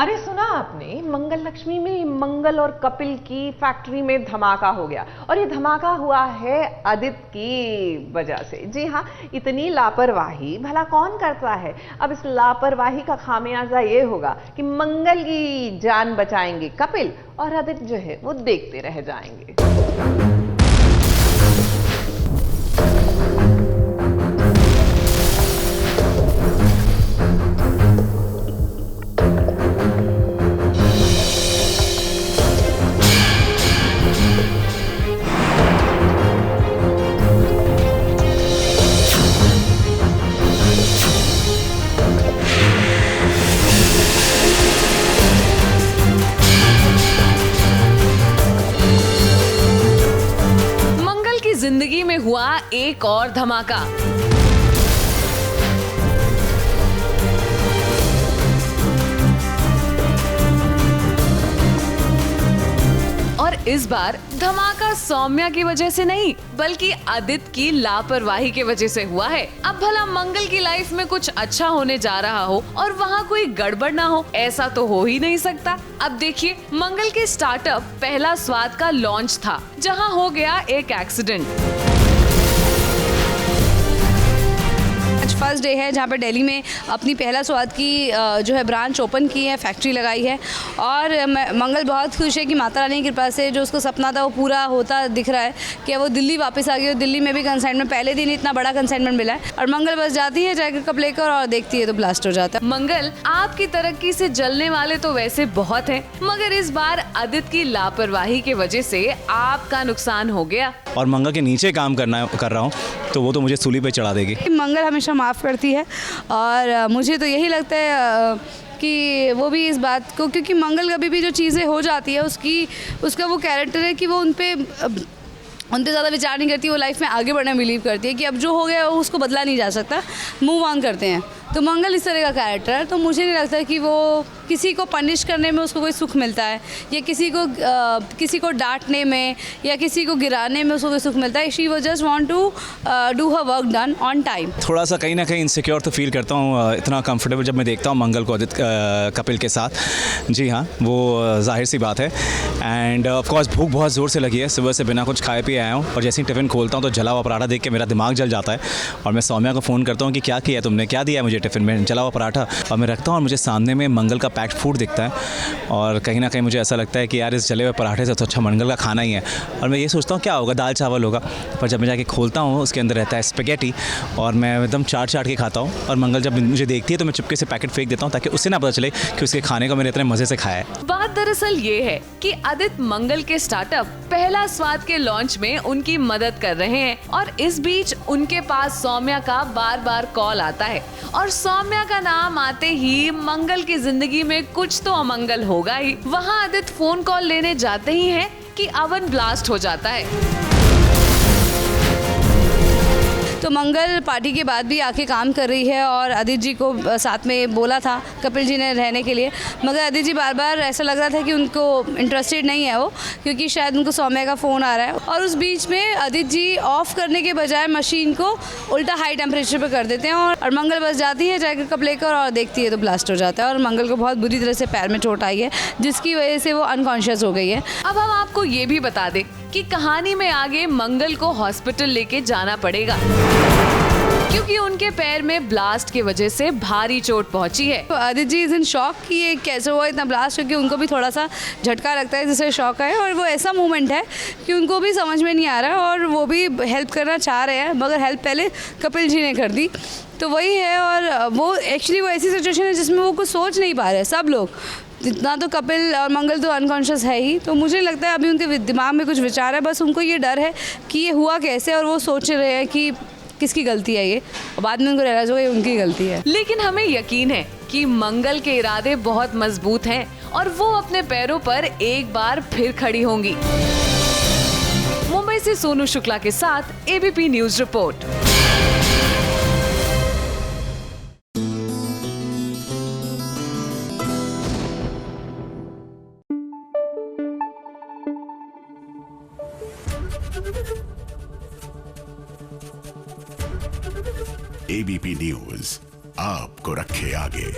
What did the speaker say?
अरे सुना आपने, मंगल लक्ष्मी में मंगल और कपिल की फैक्ट्री में धमाका हो गया और ये धमाका हुआ है आदित्य की वजह से। जी हाँ, इतनी लापरवाही भला कौन करता है। अब इस लापरवाही का खामियाजा ये होगा कि मंगल की जान बचाएंगे कपिल और आदित्य जो है वो देखते रह जाएंगे। जिंदगी में हुआ एक और धमाका। और इस बार धमाका सौम्या की वजह से नहीं बल्कि आदित्य की लापरवाही की वजह से हुआ है। अब भला मंगल की लाइफ में कुछ अच्छा होने जा रहा हो और वहाँ कोई गड़बड़ ना हो, ऐसा तो हो ही नहीं सकता। अब देखिए, मंगल के स्टार्टअप पहला स्वाद का लॉन्च था जहाँ हो गया एक एक्सीडेंट। फर्स्ट डे है जहाँ पर दिल्ली में अपनी पहला स्वाद की जो है ब्रांच ओपन की है, फैक्ट्री लगाई है और मंगल बहुत खुश है कि माता रानी की कृपा से जो उसको सपना था वो पूरा होता दिख रहा है कि वो दिल्ली वापस आ गई और दिल्ली में भी कंसाइनमेंट पहले दिन इतना बड़ा कंसाइनमेंट मिला है और मंगल बस जाती है जैकेट कप लेकर और देखती है तो ब्लास्ट हो जाता है। मंगल आपकी तरक्की से जलने वाले तो वैसे बहुत हैं, मगर इस बार आदित्य की लापरवाही की वजह से आपका नुकसान हो गया। और मंगल के नीचे काम कर रहा हूँ तो वो तो मुझे सूली पे चढ़ा देगी। मंगल हमेशा माफ़ करती है और मुझे तो यही लगता है कि वो भी इस बात को, क्योंकि मंगल कभी भी जो चीज़ें हो जाती है उसका वो कैरेक्टर है कि वो उन पे ज़्यादा विचार नहीं करती, वो लाइफ में आगे बढ़ना बिलीव करती है कि अब जो हो गया उसको बदला नहीं जा सकता, मूव ऑन करते हैं। तो मंगल इस तरह का कैरेक्टर है, तो मुझे नहीं लगता कि वो किसी को पनिश करने में उसको कोई सुख मिलता है या किसी को डांटने में या किसी को गिराने में उसको कोई सुख मिलता है। शी वो just want to do her work done on time. थोड़ा सा कहीं ना कहीं इनसिक्योर तो फील करता हूँ, इतना कंफर्टेबल जब मैं देखता हूँ मंगल को कपिल के साथ। जी हाँ, वो जाहिर सी बात है। एंड ऑफ कोर्स भूख बहुत ज़ोर से लगी है, सुबह से बिना कुछ खाए पिए आया हूँ और जैसे ही टिफ़िन खोलता हूँ तो जला हुआ पराठा देख के मेरा दिमाग जल जाता है और मैं सौम्या को फ़ोन करता हूँ कि क्या किया तुमने, क्या दिया मुझे टिफ़िन में, जला हुआ पराठा। और मैं रखता हूँ और मुझे सामने में मंगल का पैक्ड फूड दिखता है और कहीं ना कहीं मुझे ऐसा लगता है कि यार इस जले हुए पराठे से तो अच्छा मंगल का खाना ही है। और मैं ये सोचता हूँ क्या होगा, दाल चावल होगा, पर जब मैं जाके खोलता हूँ उसके अंदर रहता है स्पेगेटी और मैं एकदम चाट के खाता हूँ। और मंगल जब मुझे देखती है तो मैं चुपके से पैकेट फेंक देता हूँ ताकि उससे ना पता चले कि उसके खाने को मैंने इतने मज़े से खाया है। बात दरअसल ये है कि आदित्य मंगल के स्टार्टअप पहला स्वाद के लॉन्च में उनकी मदद कर रहे हैं और इस बीच उनके पास सौम्या का बार बार कॉल आता है और सौम्या का नाम आते ही मंगल की जिंदगी में कुछ तो अमंगल होगा ही। वहाँ आदित्य फोन कॉल लेने जाते ही हैं कि ओवन ब्लास्ट हो जाता है। तो मंगल पार्टी के बाद भी आके काम कर रही है और आदित्य जी को साथ में बोला था कपिल जी ने रहने के लिए, मगर आदित्य जी बार बार ऐसा लग रहा था कि उनको इंटरेस्टेड नहीं है वो, क्योंकि शायद उनको सौम्या का फ़ोन आ रहा है। और उस बीच में आदित्य जी ऑफ करने के बजाय मशीन को उल्टा हाई टेम्परेचर पर कर देते हैं और मंगल बस जाती है जैकेट कप लेकर और देखती है तो ब्लास्ट हो जाता है और मंगल को बहुत बुरी तरह से पैर में चोट आई है जिसकी वजह से वो अनकॉन्शियस हो गई है। अब हम आपको ये भी बता दें कि कहानी में आगे मंगल को हॉस्पिटल लेके जाना पड़ेगा क्योंकि उनके पैर में ब्लास्ट की वजह से भारी चोट पहुंची है। तो Aditya ji is in shock कि ये कैसे हुआ इतना ब्लास्ट, क्योंकि उनको भी थोड़ा सा झटका लगता है जिससे शॉक है और वो ऐसा मोमेंट है कि उनको भी समझ में नहीं आ रहा और वो भी हेल्प करना चाह रहे हैं मगर हेल्प पहले कपिल जी ने कर दी। तो वही है और वो एक्चुअली वो ऐसी सिचुएशन है जिसमें वो कुछ सोच नहीं पा रहे सब लोग, जितना तो कपिल और मंगल तो अनकॉन्शियस है ही। तो मुझे लगता है अभी उनके दिमाग में कुछ विचार है, बस उनको ये डर है कि ये हुआ कैसे और वो सोच रहे हैं कि किसकी गलती है ये, और बाद में उनको रियलाइज होगा ये उनकी गलती है। लेकिन हमें यकीन है कि मंगल के इरादे बहुत मजबूत हैं और वो अपने पैरों पर एक बार फिर खड़ी होंगी। मुंबई से सोनू शुक्ला के साथ ABP news report. ABP news आपको रखे आगे।